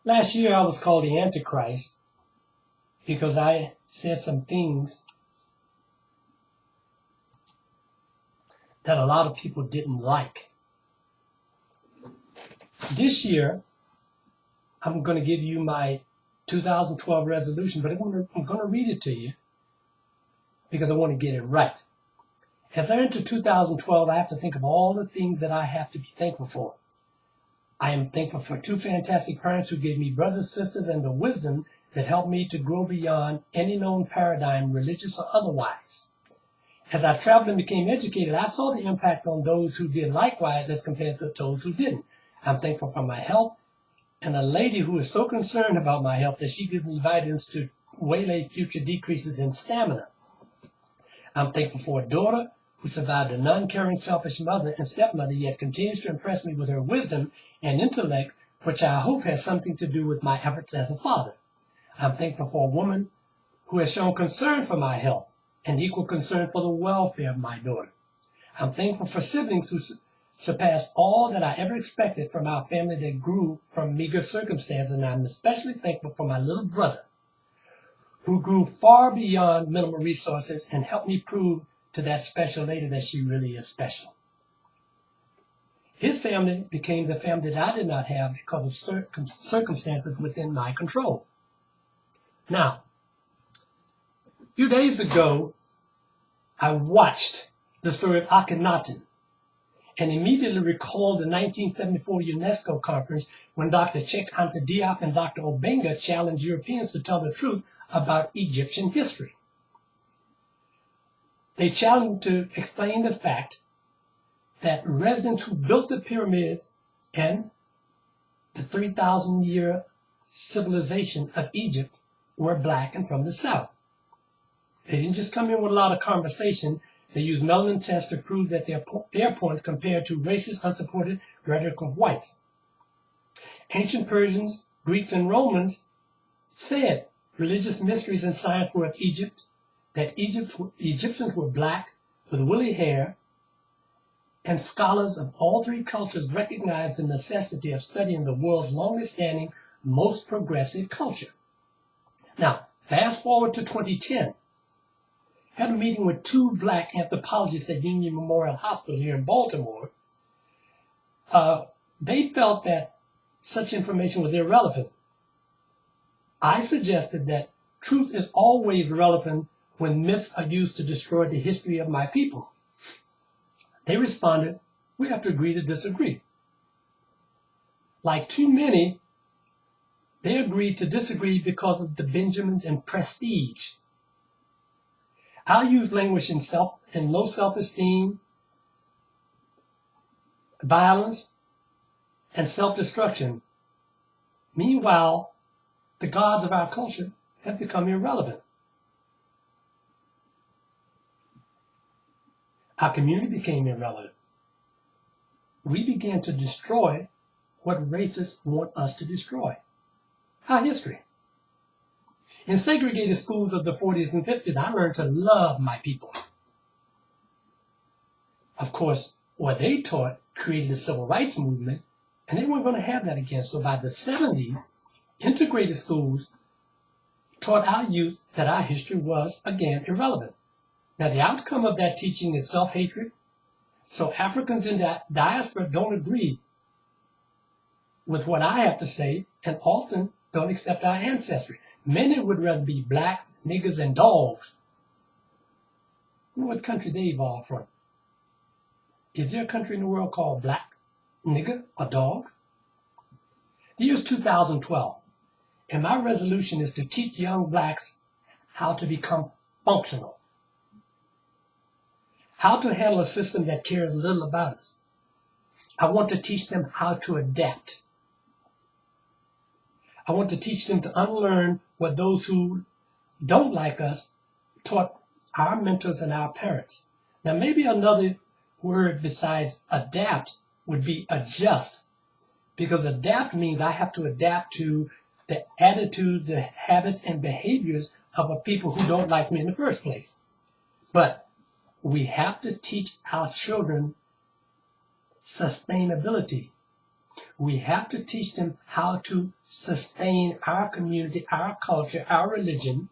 Last year I was called the Antichrist because I said some things that a lot of people didn't like. This year, I'm going to give you my 2012 resolution, but I'm going to read it to you because I want to get it right. As I enter 2012, I have to think of all the things that I have to be thankful for. I am thankful for two fantastic parents who gave me brothers and sisters and the wisdom that helped me to grow beyond any known paradigm, religious or otherwise. As I traveled and became educated, I saw the impact on those who did likewise as compared to those who didn't. I'm thankful for my health and a lady who is so concerned about my health that she gives me vitamins to waylay future decreases in stamina. I'm thankful for a daughter who survived a non-caring, selfish mother and stepmother, yet continues to impress me with her wisdom and intellect, which I hope has something to do with my efforts as a father. I'm thankful for a woman who has shown concern for my health and equal concern for the welfare of my daughter. I'm thankful for siblings who surpassed all that I ever expected from our family that grew from meager circumstances, and I'm especially thankful for my little brother, who grew far beyond minimal resources and helped me prove to that special lady that she really is special. His family became the family that I did not have because of circumstances within my control. Now, a few days ago, I watched the story of Akhenaten and immediately recalled the 1974 UNESCO conference when Dr. Cheikh Anta Diop and Dr. Obenga challenged Europeans to tell the truth about Egyptian history. They challenged to explain the fact that residents who built the pyramids and the 3,000-year civilization of Egypt were black and from the South. They didn't just come in with a lot of conversation. They used melanin tests to prove that their point compared to racist, unsupported rhetoric of whites. Ancient Persians, Greeks, and Romans said religious mysteries and science were of Egypt, that Egyptians were black with woolly hair, and scholars of all three cultures recognized the necessity of studying the world's longest-standing, most progressive culture. Now, fast forward to 2010. I had a meeting with two black anthropologists at Union Memorial Hospital here in Baltimore. They felt that such information was irrelevant. I suggested that truth is always relevant when myths are used to destroy the history of my people. They responded, "We have to agree to disagree." Like too many, they agreed to disagree because of the Benjamins and prestige. I'll use language in low self-esteem, violence, and self-destruction. Meanwhile, the gods of our culture have become irrelevant. Our community became irrelevant. We began to destroy what racists want us to destroy: our history. In segregated schools of the 40s and 50s, I learned to love my people. Of course, what they taught created the civil rights movement, and they weren't going to have that again. So by the 70s, integrated schools taught our youth that our history was, again, irrelevant. Now, the outcome of that teaching is self-hatred. So Africans in the diaspora don't agree with what I have to say and often don't accept our ancestry. Many would rather be blacks, niggers, and dogs. I wonder what country they evolved from. Is there a country in the world called black, nigger, or dog? The year is 2012, and my resolution is to teach young blacks how to become functional, how to handle a system that cares little about us. I want to teach them how to adapt. I want to teach them to unlearn what those who don't like us taught our mentors and our parents. Now, maybe another word besides adapt would be adjust, because adapt means I have to adapt to the attitudes, the habits, and behaviors of a people who don't like me in the first place. But we have to teach our children sustainability. We have to teach them how to sustain our community, our culture, our religion,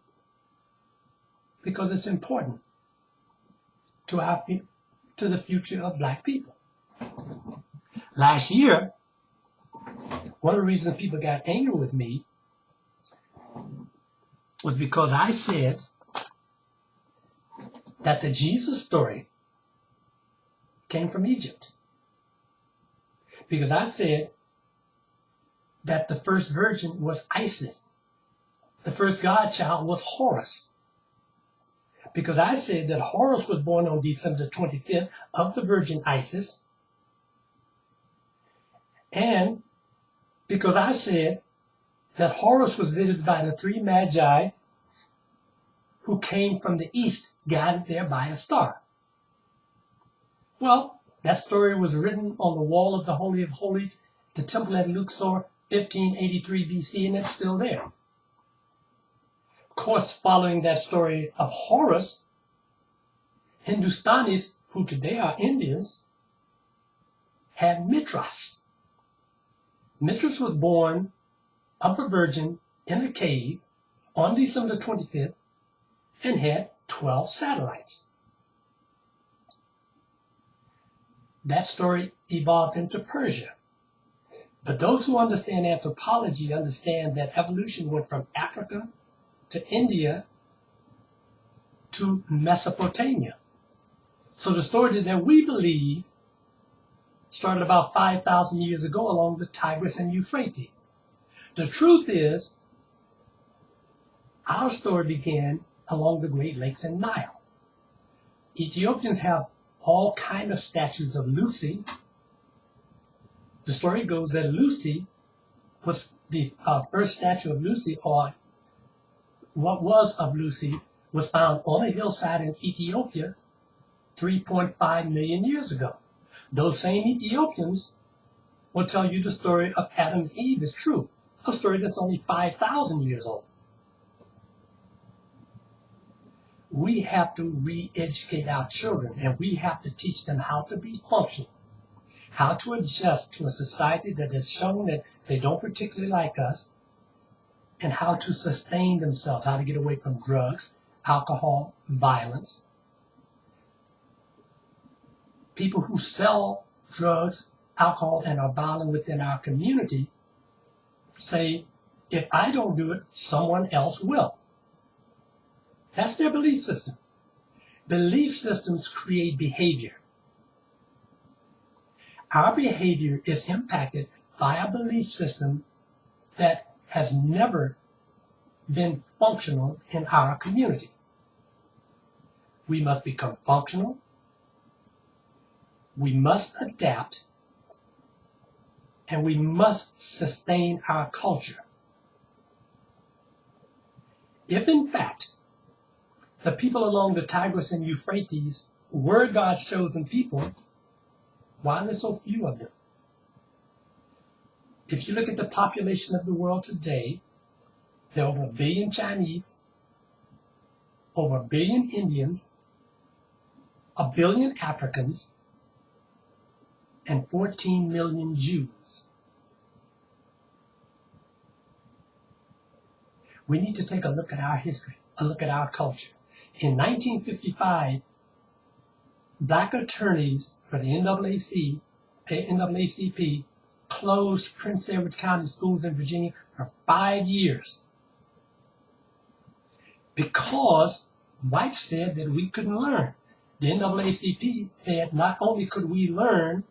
because it's important to the future of black people. Last year, one of the reasons people got angry with me was because I said that the Jesus story came from Egypt. Because I said that the first virgin was Isis. The first godchild was Horus. Because I said that Horus was born on December 25th of the Virgin Isis. And because I said that Horus was visited by the three magi who came from the east, guided there by a star. Well, that story was written on the wall of the Holy of Holies, the temple at Luxor, 1583 BC, and it's still there. Of course, following that story of Horus, Hindustanis, who today are Indians, had Mithras. Mithras was born of a virgin in a cave on December 25th and had 12 satellites. That story evolved into Persia. But those who understand anthropology understand that evolution went from Africa to India to Mesopotamia. So the story that we believe started about 5,000 years ago along the Tigris and Euphrates. The truth is, our story began along the Great Lakes and Nile. Ethiopians have all kinds of statues of Lucy. The story goes that Lucy was the first statue of Lucy, or what was of Lucy, was found on a hillside in Ethiopia 3.5 million years ago. Those same Ethiopians will tell you the story of Adam and Eve is true, a story that's only 5,000 years old. We have to re-educate our children, and we have to teach them how to be functional, how to adjust to a society that has shown that they don't particularly like us, and how to sustain themselves, how to get away from drugs, alcohol, violence. People who sell drugs, alcohol, and are violent within our community say, if I don't do it, someone else will. That's their belief system. Belief systems create behavior. Our behavior is impacted by a belief system that has never been functional in our community. We must become functional. We must adapt. And we must sustain our culture. If in fact the people along the Tigris and Euphrates were God's chosen people, why are there so few of them? If you look at the population of the world today, there are over 1 billion Chinese, over 1 billion Indians, 1 billion Africans, and 14 million Jews. We need to take a look at our history, a look at our culture. In 1955, black attorneys for the NAACP closed Prince Edward County schools in Virginia for 5 years because whites said that we couldn't learn. The NAACP said not only could we learn,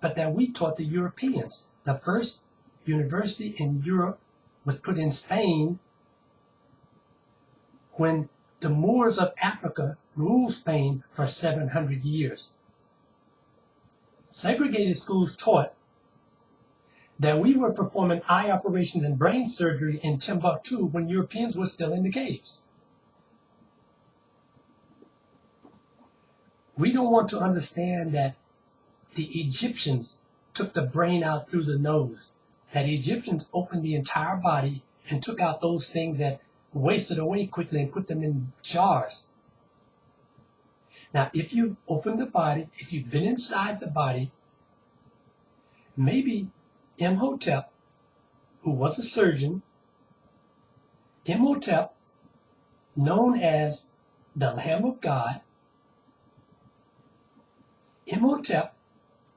but that we taught the Europeans. The first university in Europe was put in Spain when the Moors of Africa ruled Spain for 700 years. Segregated schools taught that we were performing eye operations and brain surgery in Timbuktu when Europeans were still in the caves. We don't want to understand that the Egyptians took the brain out through the nose, that Egyptians opened the entire body and took out those things that wasted away quickly and put them in jars. Now, if you've opened the body, if you've been inside the body, Maybe Imhotep, who was a surgeon, Imhotep, known as the Lamb of God, Imhotep,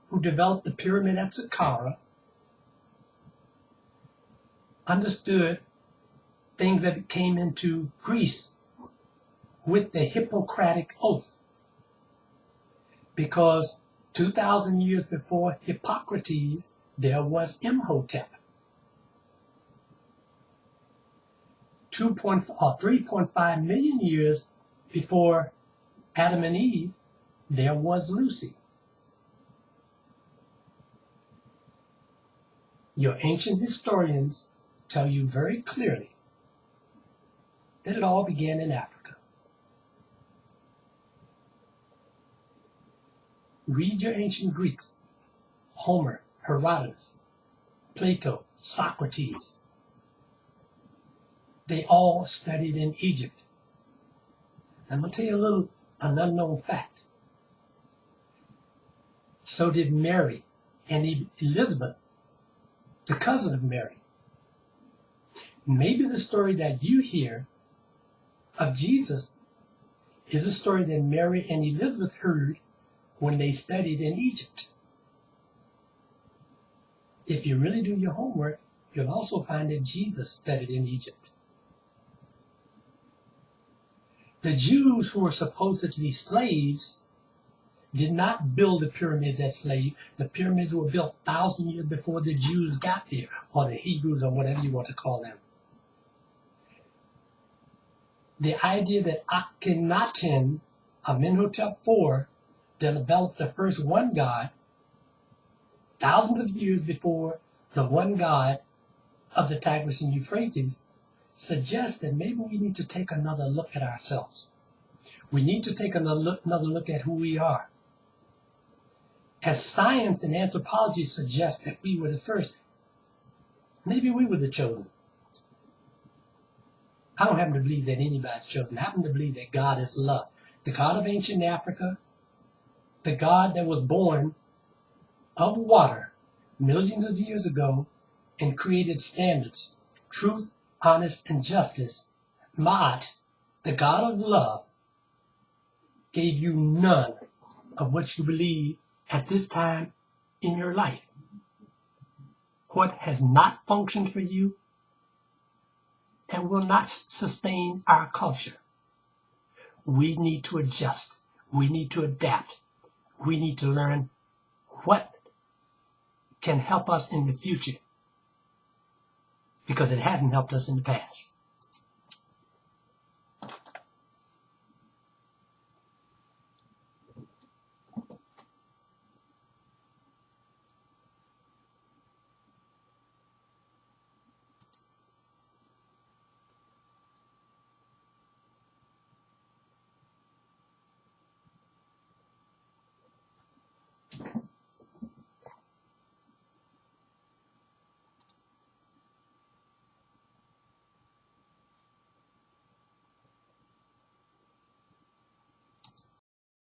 who developed the pyramid at Saqqara, understood things that came into Greece with the Hippocratic Oath. Because 2,000 years before Hippocrates, there was Imhotep. 3.5 million years before Adam and Eve, there was Lucy. Your ancient historians tell you very clearly that it all began in Africa. Read your ancient Greeks, Homer, Herodotus, Plato, Socrates. They all studied in Egypt. I'm going to tell you an unknown fact. So did Mary and Elizabeth, the cousin of Mary. Maybe the story that you hear of Jesus is a story that Mary and Elizabeth heard when they studied in Egypt. If you really do your homework, you'll also find that Jesus studied in Egypt. The Jews who were supposedly slaves did not build the pyramids as slaves. The pyramids were built 1,000 years before the Jews got there, or the Hebrews, or whatever you want to call them. The idea that Akhenaten, Amenhotep IV, developed the first one God thousands of years before the one God of the Tigris and Euphrates suggests that maybe we need to take another look at ourselves. We need to take another look at who we are. As science and anthropology suggest that we were the first, maybe we were the chosen. I don't happen to believe that anybody's chosen. I happen to believe that God is love. The God of ancient Africa, the God that was born of water millions of years ago and created standards, truth, honest, and justice, Ma'at, the God of love, gave you none of what you believe at this time in your life. What has not functioned for you and will not sustain our culture. We need to adjust. We need to adapt. We need to learn what can help us in the future, because it hasn't helped us in the past.